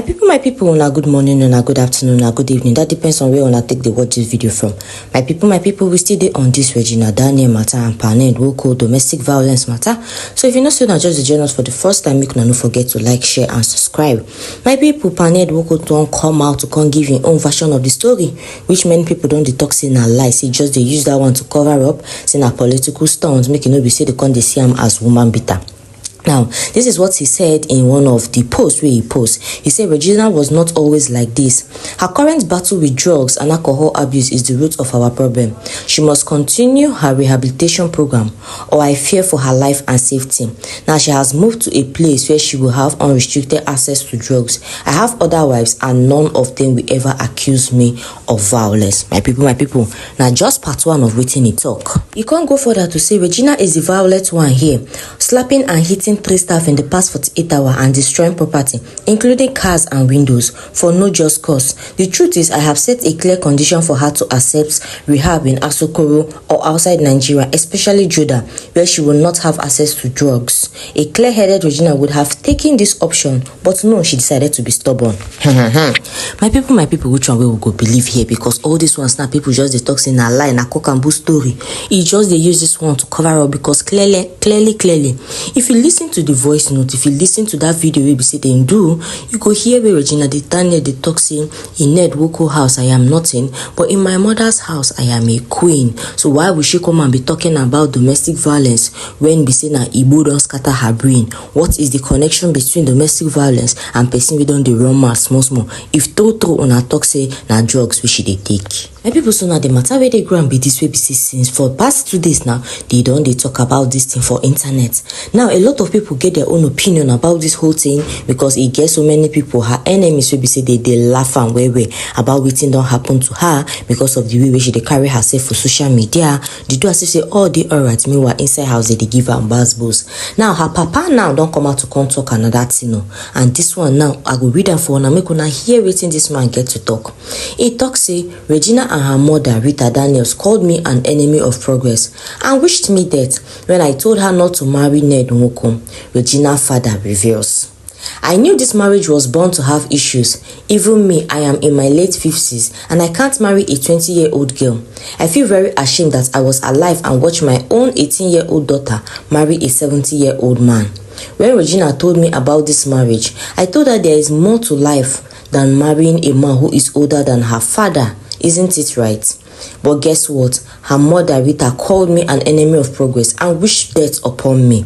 My people, una good morning, una good afternoon, una good evening. That depends on where una take the watch this video from. My people, we still dey on this Regina Daniels matter and Ned Nwoko domestic violence matter. So if you not still just join us for the first time, make una no forget to like, share, and subscribe. My people, Ned Nwoko don't come out to come give your own version of the story, which many people don't talk say na lie. Say just they use that one to cover up, say na political stunts, make no be say they can't see him as woman beater. Now, this is what he said in one of the posts where he posted. He said Regina was not always like this. Her current battle with drugs and alcohol abuse is the root of our problem. She must continue her rehabilitation program or I fear for her life and safety. Now, she has moved to a place where she will have unrestricted access to drugs. I have other wives and none of them will ever accuse me of violence. My people, now just part one of waiting he talk. You can't go further to say Regina is the violent one here, slapping and hitting 3 staff in the past 48 hours and destroying property, including cars and windows, for no just cause. The truth is, I have set a clear condition for her to accept rehab in Asokoro or outside Nigeria, especially Judah, where she will not have access to drugs. A clear-headed Regina would have taken this option, but no, she decided to be stubborn. My people, which one we will go believe here? Because all this ones now, people just they talk in a lie, na cock and bull story. It just they use this one to cover up because clearly, if you listen to the voice note, if you listen to that video we be say they do, you go hear where Regina Daniels they talk saying, in Ned Nwoko house I am nothing, but in my mother's house I am a queen. So why would she come and be talking about domestic violence when be saying that Igbo don't scatter her brain? What is the connection between domestic violence and person we don't the run mad small? If true on her talk say na drugs we should they take. My people, so now the matter where they go and be this way be since for past 2 days now, they talk about this thing for internet. Now a lot of people get their own opinion about this whole thing because it gets so many people, her enemies will be say they laugh and way about what thing don't happen to her because of the way she they carry herself for social media. They do as if say oh they alright, meanwhile inside house they give her buzz. Now her papa now don't come out to come talk another thing, no. And this one now I go read her for now make una hear waiting this man get to talk. He talks say Regina and her mother Regina Daniels called me an enemy of progress and wished me death when I told her not to marry Ned Nwoko. Regina's father reveals. I knew this marriage was bound to have issues. Even me, I am in my late 50s and I can't marry a 20-year-old girl. I feel very ashamed that I was alive and watched my own 18-year-old daughter marry a 70-year-old man. When Regina told me about this marriage, I told her there is more to life than marrying a man who is older than her father. Isn't it right? But guess what? Her mother Rita called me an enemy of progress and wished death upon me.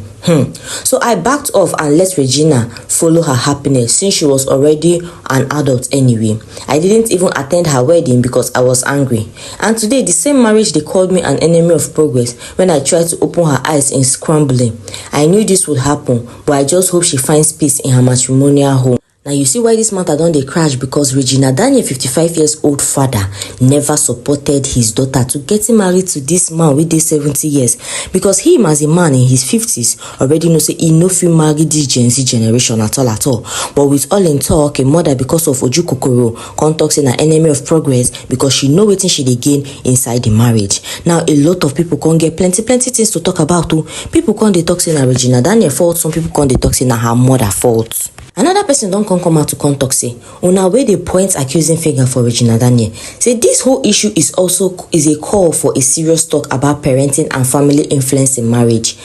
So I backed off and let Regina follow her happiness since she was already an adult anyway. I didn't even attend her wedding because I was angry. And today, the same marriage they called me an enemy of progress when I tried to open her eyes in scrambling. I knew this would happen, but I just hope she finds peace in her matrimonial home. Now you see why this matter don't they crash, because Regina Daniels 55 years old father never supported his daughter to getting married to this man with this 70 years because him as a man in his 50s already knows say he no fit marry this Gen Z generation at all. But with all in talk, a mother because of Oju Kokoro can't talk say an enemy of progress because she know wetin she dey gain inside the marriage. Now a lot of people can't get plenty things to talk about too. People can't dey talk say na Regina Daniels fault, some people can't dey talk say na her mother fault. Another person don't come out to come talk say una wey dey point accusing finger for Regina Daniels. Say this whole issue is a call for a serious talk about parenting and family influence in marriage.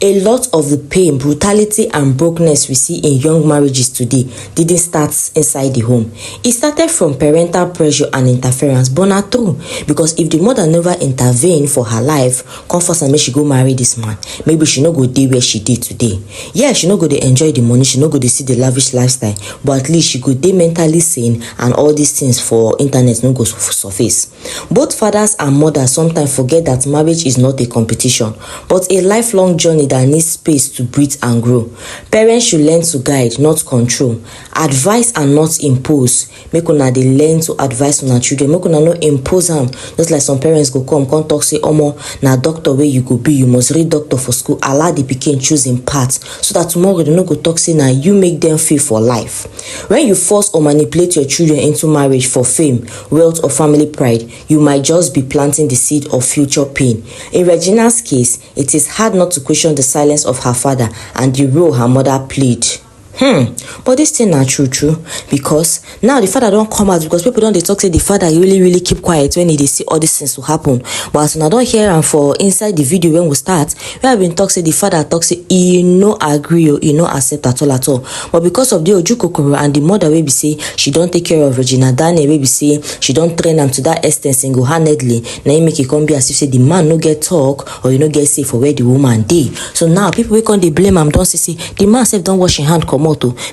A lot of the pain, brutality and brokenness we see in young marriages today didn't start inside the home. It started from parental pressure and interference, but not true, because if the mother never intervened for her life, come force and make she go marry this man, maybe she no go dey where she did today. Yeah, she no go dey enjoy the money, she no go dey see the lavish lifestyle, but at least she could dey mentally sane and all these things for internet no go surface. Both fathers and mothers sometimes forget that marriage is not a competition but a lifelong journey that needs space to breathe and grow. Parents should learn to guide, not control, advise and not impose. Make una dey learn to advise una children, make una no impose them. Just like some parents go come talk say omo na doctor where you go be, you must read doctor for school. Allow the pikin choose him path so that tomorrow they no go talk say na you make them feel for life. When you force or manipulate your children into marriage for fame, wealth or family pride, you might just be planting the seed of future pain. In Regina's case, it is hard not to question the silence of her father and the role her mother played. But this thing not true because now the father don't come out because people don't talk say the father really keep quiet when they see all these things to happen. But as I don't hear and for inside the video when we start, we have been talk say the father talk say he no agree or he no accept at all. But because of the ojukokoro and the mother wey be say she don't take care of Regina Daniels, wey be say she don't train them to that extent single-handedly, now he make it come be as if say the man no get talk or you no get say for where the woman dey. So now people we can't they blame am don't say the man self don't wash him hand come out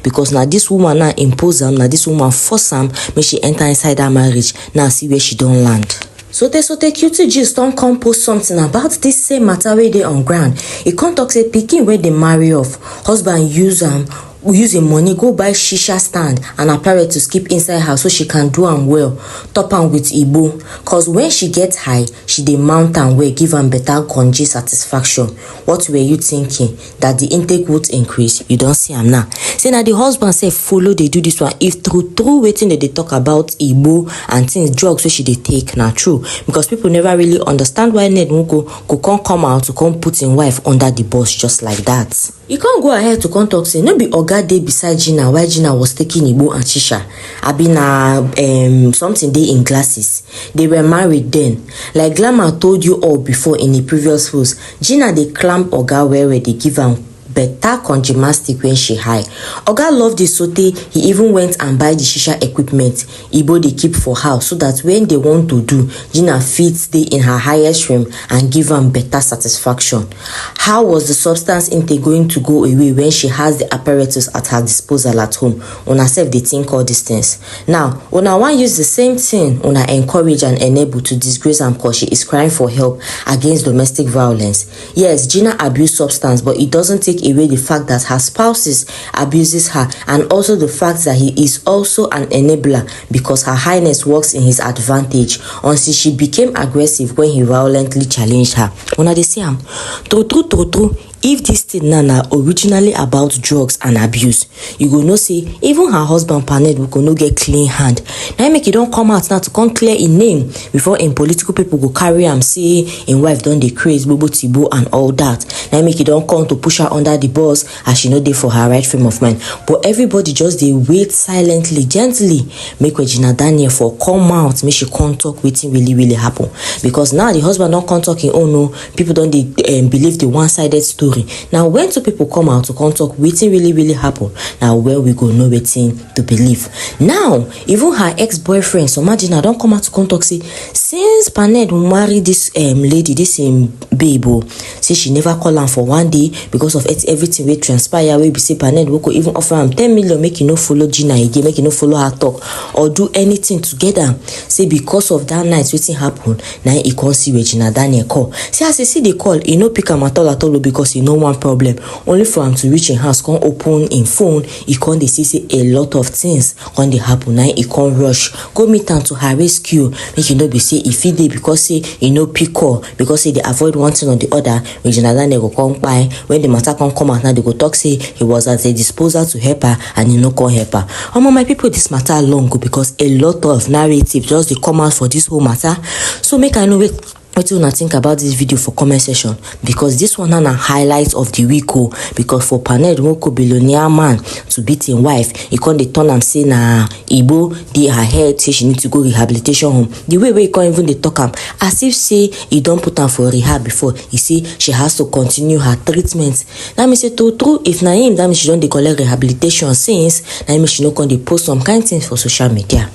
because now this woman now impose am, now this woman force am make she enter inside that marriage. Now see where she don't land. So the cutie gist don't come post something about this same matter where they on ground. It can't talk say pikin where they marry off, husband use him money go buy shisha stand and apparatus keep inside her so she can do am well, top am with igbo. Cause when she get high, she dey mount am well, give am better konji satisfaction. What were you thinking? That the intake would increase? You don't see am now. Say now the husband say follow they do this one. If true waiting that they talk about igbo and things drugs so she dey take now true because people never really understand why Ned Nwoko could come out to come put his wife under the bus just like that. You can't go ahead to come talk say no be oga dey beside Gina while Gina was taking igbo and shisha. I been something dey in glasses. They were married then. Like Glamour told you all before in the previous post, Gina dey clamp oga where they give am better conjumastic when she high. Oga loved the sote he even went and buy the shisha equipment igbo they keep for house so that when they want to do, Gina fit stay in her highest realm and give am better satisfaction. How was the substance intake going to go away when she has the apparatus at her disposal at home? Una self they think all these things. Now, una want use the same thing una encourage and enable to disgrace am because she is crying for help against domestic violence. Yes, Gina abused substance, but it doesn't take away the fact that her spouses abuses her and also the fact that he is also an enabler because her highness works in his advantage until she became aggressive when he violently challenged her. Una dey see am true. If this thing na originally about drugs and abuse, you go know say even her husband Parental go no get clean hand. Now make it don't come out now to come clear in name before in political people go carry am say in wife don't dey craze bobo tibo and all that. Now make it don't come to push her under the bus as she no dey for her right frame of mind. But everybody just they wait silently, gently make Regina Daniels for come out, make she come talk wetin really happen. Because now the husband don't come talking, oh no, people don't believe the one-sided story. Now when two people come out to come talk wetin really happen, now where we go know wetin to believe. Now even her ex-boyfriend Regina don't come out to come talk say since Parental marry this lady, this babe, say she never call am for one day because of everything wey transpire wey be say Parental Nwoko even offer am 10 million make he no follow Gina again, make he no follow her talk or do anything together. Say because of that night wetin happen, now he can't see Regina Daniels call. Say as he see the call, he no pick am at all because he no one problem. Only for him to reach in house, come open in phone, he can't they see a lot of things when they happen. Now he can't rush go meet am to her rescue. Make you no be say if he dey because say he no pick call because say they avoid one thing or the other. Regina Daniels go come by when the matter come out. Now they go talk say he was at a disposal to help her and he no come help her. My people, this matter long because a lot of narrative just they come out for this whole matter. So make I know what you think about this video for comment section because this one na highlight of the week because for Parental Nwoko billionaire man to beat him wife, he can't dey turn am say na igbo dey her head say she need to go rehabilitation home. The way he can't even dey talk am as if say he don't put am for rehab before, he say she has to continue her treatment. That means say true if na him that means she don't dey collect rehabilitation since, that means she no can dey post some kind things for social media.